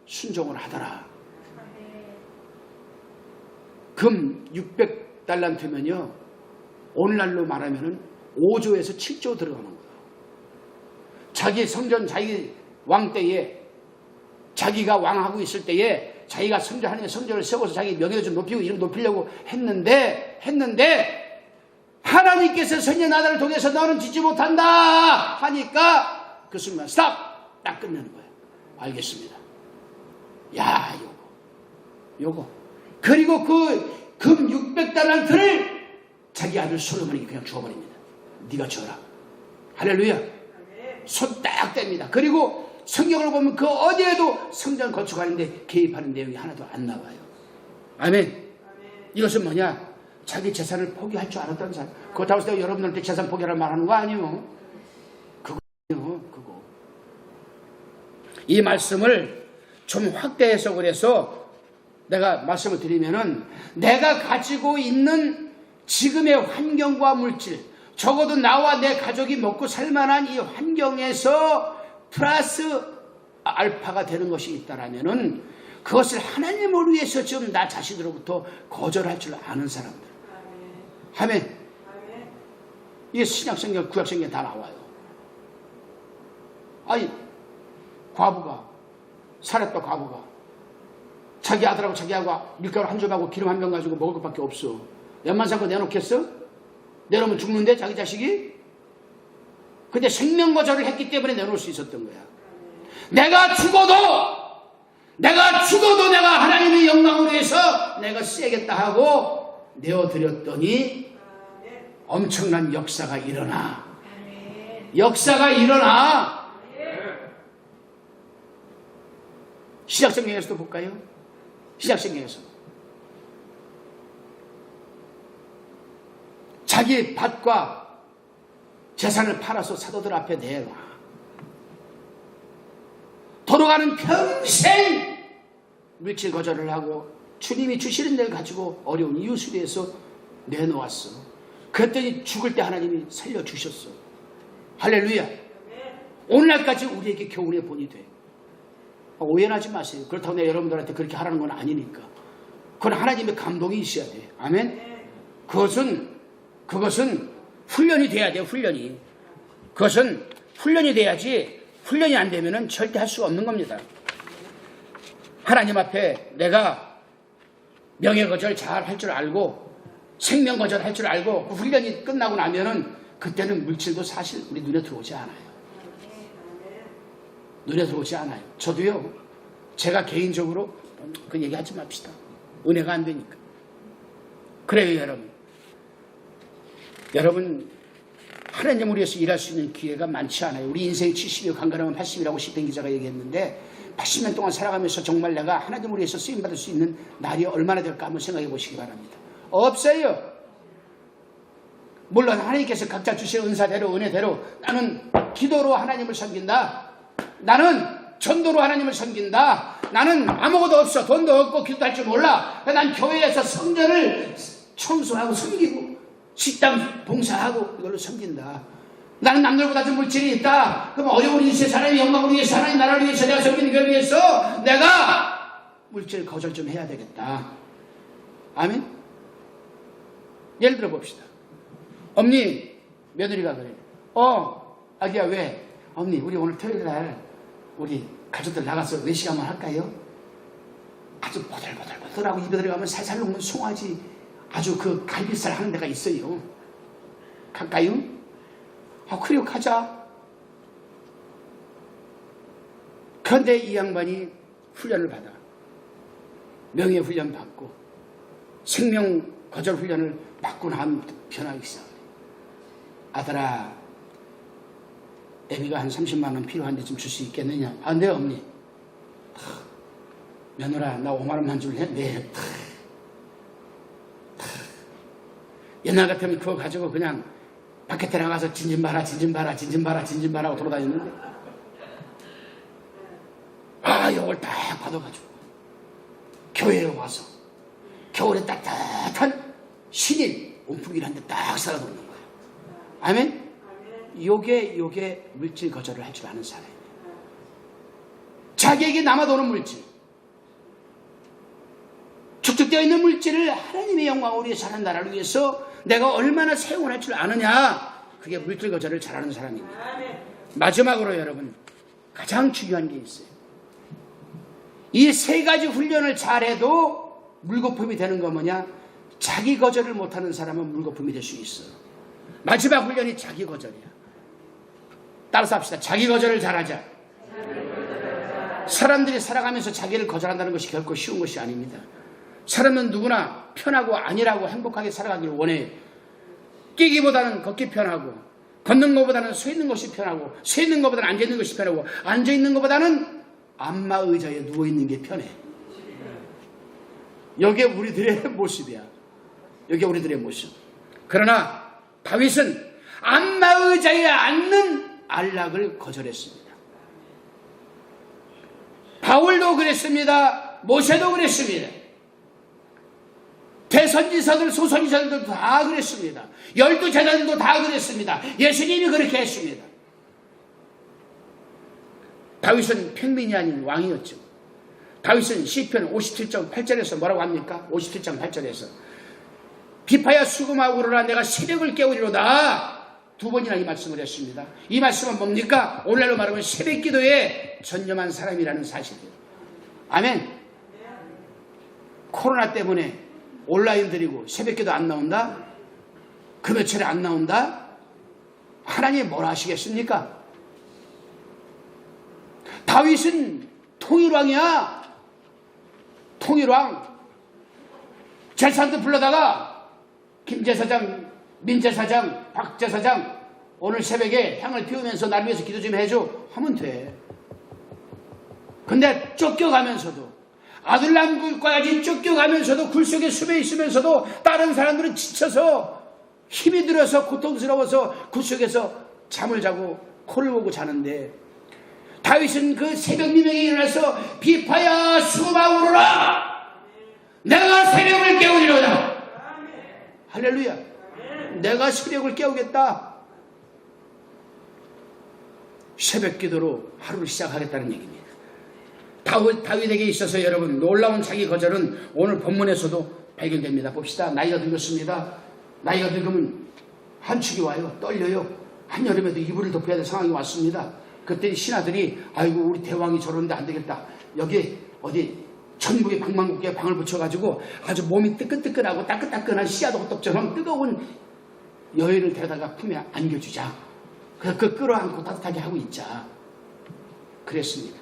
Speaker 1: 순종을 하더라. 금 600달란트면요 오늘날로 말하면 5조에서 7조 들어가는 거예요. 자기 성전, 자기 왕 때에, 자기가 왕하고 있을 때에 자기가 하나님의 성전을 세워서 자기 명예를 좀 높이고 이름 높이려고 했는데 하나님께서 선지자 나단을 통해서 너는 짓지 못한다 하니까 그 순간 스탑! 딱 끝내는 거예요. 알겠습니다. 야, 요거. 그리고 그 금 600달란트를 자기 아들 솔로몬에게 그냥 주어버립니다. 네가 줘라. 할렐루야. 손 딱 뗍니다. 그리고 성경을 보면 그 어디에도 성전 건축하는데 개입하는 내용이 하나도 안 나와요. 아멘. 이것은 뭐냐? 자기 재산을 포기할 줄 알았던 사람. 그렇다고 해서 여러분들한테 재산 포기하라고 말하는 거 아니에요. 그거. 이 말씀을 좀 확대 해석을 해서 내가 말씀을 드리면은, 내가 가지고 있는 지금의 환경과 물질, 적어도 나와 내 가족이 먹고 살만한 이 환경에서 플러스 알파가 되는 것이 있다라면은 그것을 하나님을 위해서 좀 나 자신으로부터 거절할 줄 아는 사람들. 아멘. 이게 신약성경, 구약성경 다 나와요. 아니, 살았던 과부가 자기 아들하고 자기하고 밀가루 한 점하고 기름 한 병 가지고 먹을 것밖에 없어. 엿만 삼고 내놓겠어? 내놓으면 죽는데 자기 자식이? 근데 생명거절을 했기 때문에 내놓을 수 있었던 거야. 내가 죽어도 내가 하나님의 영광을 위해서 내가 쓰겠다 하고 내어드렸더니 엄청난 역사가 일어나. 시작성경에서도 볼까요? 시작성경에서 자기 밭과 재산을 팔아서 사도들 앞에 내놔. 돌아가는 평생 물질 거절을 하고 주님이 주시는 데를 가지고 어려운 이웃을 위해서 내놓았어. 그랬더니 죽을 때 하나님이 살려주셨어. 할렐루야. 오늘날까지 우리에게 교훈의 본이 돼. 오해하지 마세요. 그렇다고 내가 여러분들한테 그렇게 하라는 건 아니니까. 그건 하나님의 감동이 있어야 돼. 아멘. 그것은 훈련이 돼야 돼요. 훈련이. 그것은 훈련이 돼야지, 훈련이 안 되면은 절대 할 수가 없는 겁니다. 하나님 앞에 내가 명예 거절 잘 할 줄 알고 생명 거절 할 줄 알고 그 훈련이 끝나고 나면은 그때는 물질도 사실 우리 눈에 들어오지 않아요. 눈에 들어오지 않아요. 저도요, 제가 개인적으로 그 얘기하지 맙시다. 은혜가 안 되니까. 그래요, 여러분. 여러분, 하나님 위해서 일할 수 있는 기회가 많지 않아요. 우리 인생이 70이고 간간하면 80이라고 시편 기자가 얘기했는데 80년 동안 살아가면서 정말 내가 하나님 위해서 쓰임받을 수 있는 날이 얼마나 될까 한번 생각해 보시기 바랍니다. 없어요. 물론 하나님께서 각자 주신 은사대로 은혜대로 나는 기도로 하나님을 섬긴다. 나는 전도로 하나님을 섬긴다. 나는 아무것도 없어. 돈도 없고 기도도 할 줄 몰라. 난 교회에서 성전을 청소하고 섬기고 식당 봉사하고 이걸로 섬긴다. 나는 남들보다 좀 물질이 있다. 그럼 어려운 인생 사람의 영광을 위해서 하나님 나라를 위해서 내가 섬기는 걸 위해서 내가 물질 거절 좀 해야 되겠다. 아멘. 예를 들어 봅시다. 엄니, 며느리가 그래. 아기야 왜? 엄니, 우리 오늘 토요일날 우리 가족들 나가서 외식한번 할까요? 아주 보들보들보들하고 입에 들어가면 살살 녹는 송아지 아주 그 갈비살 하는 데가 있어요. 갈까요? 그래요, 가자. 그런데 이 양반이 훈련을 받아. 명예 훈련 받고 생명 거절 훈련을 받고 나면 변하기 시작해. 아들아, 애비가 한 30만 원 필요한데 좀 줄 수 있겠느냐? 네, 엄니. 며느라, 나 5만 원만 줄래? 네. 옛날 같으면 그거 가지고 그냥 밖에 나가서 진진 봐라 하고 돌아다녔는데, 이걸 딱 받아가지고 교회에 와서 겨울에 따뜻한 신일 온풍기를 데 딱 쌓아놓는 거예요. 아멘? 요게 물질 거절을 할 줄 아는 사람이에요. 자기에게 남아도는 물질, 축적되어 있는 물질을 하나님의 영광을 위해서 사는 나라를 위해서 내가 얼마나 사용할 줄 아느냐, 그게 물질 거절을 잘하는 사람입니다. 마지막으로 여러분, 가장 중요한 게 있어요. 이 세 가지 훈련을 잘해도 물거품이 되는 거 뭐냐? 자기 거절을 못하는 사람은 물거품이 될 수 있어. 마지막 훈련이 자기 거절이야. 따라서 합시다. 자기 거절을 잘하자. 사람들이 살아가면서 자기를 거절한다는 것이 결코 쉬운 것이 아닙니다. 사람은 누구나 편하고 안일하고 행복하게 살아가기를 원해요. 뛰기보다는 걷기 편하고, 걷는 것보다는 서 있는 것이 편하고, 서 있는 것보다는 앉아 있는 것이 편하고, 앉아 있는 것보다는 안마 의자에 누워 있는 게 편해. 이게 우리들의 모습이야. 이게 우리들의 모습. 그러나 다윗은 안마 의자에 앉는 안락을 거절했습니다. 바울도 그랬습니다. 모세도 그랬습니다. 대선지서들, 소선지서들도 다 그랬습니다. 12제자들도 다 그랬습니다. 예수님이 그렇게 했습니다. 다윗은 평민이 아닌 왕이었죠. 다윗은 시편 57장 8절에서 뭐라고 합니까? 57장 8절에서 비파야 수금하고 그러라 내가 새벽을 깨우리로다. 두 번이나 이 말씀을 했습니다. 이 말씀은 뭡니까? 오늘날로 말하면 새벽 기도에 전념한 사람이라는 사실이에요. 아멘. 코로나 때문에 온라인 드리고 새벽 기도 안 나온다? 그 며칠에 안 나온다? 하나님 뭐라 하시겠습니까? 다윗은 통일왕이야. 통일왕. 제사장도 불러다가 김제사장, 민제사장, 박제사장 오늘 새벽에 향을 피우면서 날 위해서 기도 좀 해줘 하면 돼. 근데 쫓겨가면서도, 아들람까지 쫓겨가면서도, 굴 속에 숨어 있으면서도 다른 사람들은 지쳐서 힘이 들어서 고통스러워서 굴 속에서 잠을 자고 코를 보고 자는데 다윗은 그 새벽 미명에 일어나서 비파야 수마 오르라 내가 새벽을 깨우리로다. 할렐루야. 내가 새벽을 깨우겠다. 새벽 기도로 하루를 시작하겠다는 얘기입니다. 다윗에게 있어서 여러분 놀라운 자기 거절은 오늘 본문에서도 발견됩니다. 봅시다. 나이가 들었습니다. 나이가 들면 한축이 와요. 떨려요. 한여름에도 이불을 덮어야 될 상황이 왔습니다. 그때 신하들이 아이고 우리 대왕이 저러는데 안 되겠다. 여기 어디 천국의 방망국에 방을 붙여가지고 아주 몸이 뜨끈뜨끈하고 따끈따끈한 씨앗 호떡처럼 뜨거운 여인을 데려다가 품에 안겨주자. 그 끌어안고 따뜻하게 하고 있자. 그랬습니다.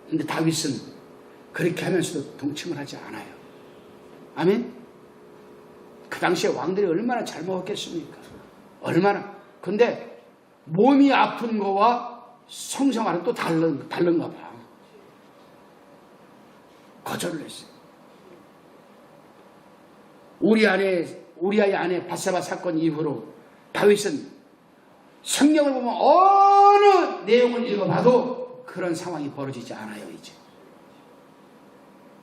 Speaker 1: 근데 다윗은 그렇게 하면서도 동침을 하지 않아요. 아멘? 그 당시에 왕들이 얼마나 잘 먹었겠습니까? 얼마나. 근데 몸이 아픈 거와 성생활은 또 다른가 봐. 거절을 했어요. 우리아의 아내 바세바 사건 이후로 다윗은 성경을 보면 어느 내용을 읽어봐도 그런 상황이 벌어지지 않아요. 이제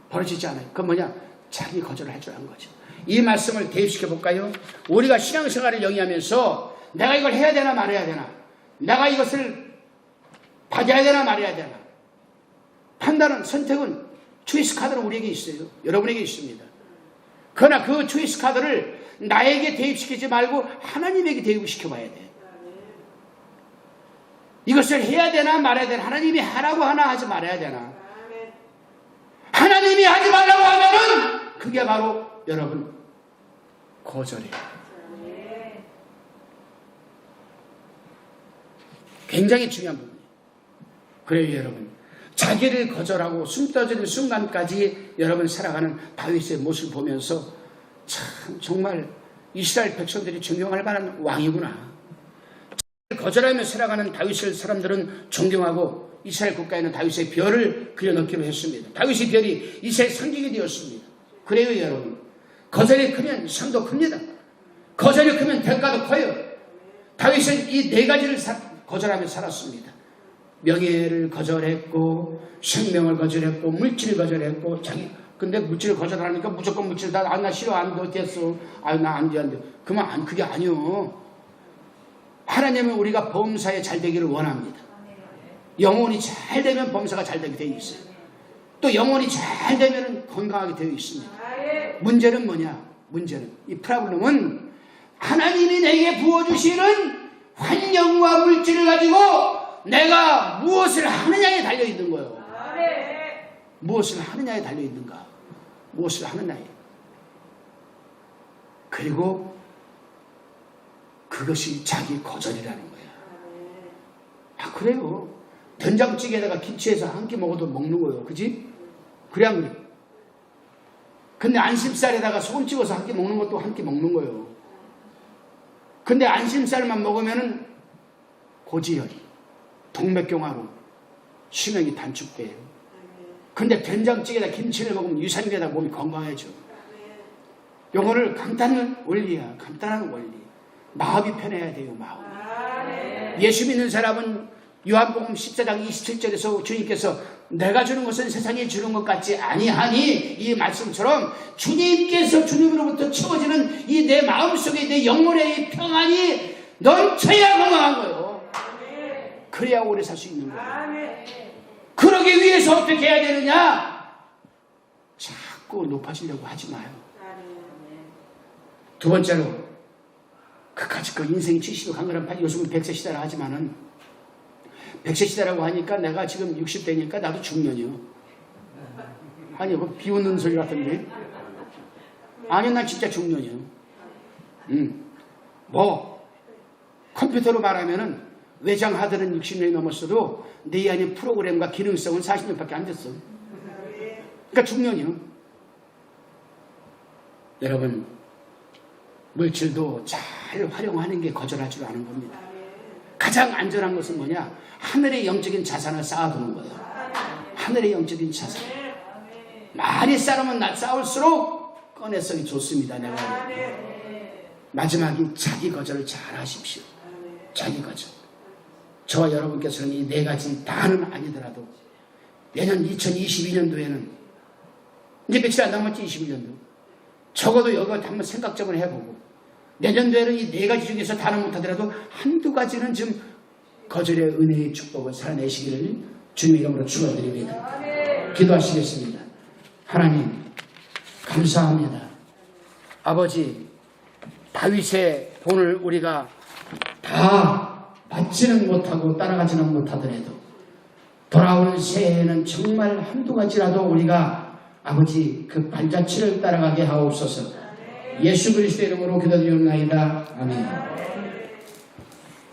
Speaker 1: 벌어지지 않아요. 그건 뭐냐? 자기 거절을 할 줄 아는 거죠. 이 말씀을 대입시켜 볼까요? 우리가 신앙생활을 영위하면서 내가 이걸 해야 되나 말아야 되나, 내가 이것을 받아야 되나 말아야 되나, 판단은, 선택은, 초이스 카드는 우리에게 있어요. 여러분에게 있습니다. 그러나 그 초이스 카드를 나에게 대입시키지 말고 하나님에게 대입시켜 봐야 돼. 이것을 해야 되나 말아야 되나, 하나님이 하라고 하나 하지 말아야 되나. 하나님이 하지 말라고 하면은 그게 바로 여러분 거절이에요. 굉장히 중요한 부분이에요. 그래요 여러분, 자기를 거절하고 숨 떠지는 순간까지 여러분 살아가는 다윗의 모습을 보면서 참 정말 이스라엘 백성들이 존경할 만한 왕이구나. 거절하며 살아가는 다윗을 사람들은 존경하고 이스라엘 국가에 있는 다윗의 별을 그려넣기로 했습니다. 다윗의 별이 이스라엘 상징이 되었습니다. 그래요 여러분, 거절이 크면 상도 큽니다. 거절이 크면 대가도 커요. 다윗은 이 네 가지를 거절하며 살았습니다. 명예를 거절했고, 생명을 거절했고, 물질을 거절했고, 근데 물질을 거절하니까 무조건 물질 다, 나 싫어, 안 돼, 됐어. 나 안 돼, 안 돼. 그게 아니요. 하나님은 우리가 범사에 잘 되기를 원합니다. 영혼이 잘 되면 범사가 잘 되게 되어 있어요. 또 영혼이 잘 되면 건강하게 되어 있습니다. 문제는 뭐냐? 문제는, 이 프라블럼은 하나님이 내게 부어주시는 환경과 물질을 가지고 내가 무엇을 하느냐에 달려있는 거예요. 무엇을 하느냐에 달려있는가? 무엇을 하느냐에. 그리고 그것이 자기 거절이라는 거야. 아, 그래요. 된장찌개에다가 김치해서 한 끼 먹어도 먹는 거예요. 그지? 그래 안 그래? 근데 안심살에다가 소금 찍어서 한 끼 먹는 것도 한 끼 먹는 거예요. 근데 안심살만 먹으면은 고지혈이, 동맥경화로 수명이 단축돼요. 근데 된장찌개에다 김치를 먹으면 유산균에다 몸이 건강해져. 요거를 간단한 원리야. 간단한 원리. 마음이 편해야 돼요. 마음. 예수 믿는 사람은 요한복음 14장 27절에서 주님께서 내가 주는 것은 세상에 주는 것 같지 아니하니, 이 말씀처럼 주님께서 주님으로부터 채워지는 이 내 마음속에 내 영혼의 평안이 넘쳐야 건강한 거예요. 그래야 오래 살 수 있는 거예요. 그러기 위해서 어떻게 해야 되느냐? 자꾸 높아지려고 하지 마요. 두 번째로, 그까짓 그 인생이 70을 간 거란 요즘은 100세 시대라 하지만은, 100세 시대라고 하니까 내가 지금 60대니까 나도 중년이요. 아니, 뭐 비웃는 소리 같은데. 아니, 난 진짜 중년이요. 컴퓨터로 말하면은 외장 하드는 60년이 넘었어도 내 안에 프로그램과 기능성은 40년밖에 안 됐어. 그러니까 중년이요. 여러분, 물질도 잘 활용하는 게 거절할 줄 아는 겁니다. 가장 안전한 것은 뭐냐? 하늘의 영적인 자산을 쌓아두는 거예요. 하늘의 영적인 자산. 많이 쌓으면 쌓을수록 꺼내성이 좋습니다. 내가 마지막인 자기 거절을 잘 하십시오. 자기 가정. 저와 여러분께서는 이 네 가지 다는 아니더라도 내년 2022년도에는 이제 며칠 안 남았지. 21년도 적어도 여기 한번 생각 좀 해보고 내년도에는 이 네 가지 중에서 다는 못하더라도 한두 가지는 좀 거절의 은혜의 축복을 살아내시기를 주님 이름으로 축원드립니다. 기도하시겠습니다. 하나님 감사합니다. 아버지, 다윗의 본을 우리가 다 받지는 못하고 따라가지는 못하더라도 돌아오는 새해에는 정말 한두 가지라도 우리가 아버지 그 발자취를 따라가게 하옵소서. 예수 그리스도의 이름으로 기도드리옵나이다. 아멘.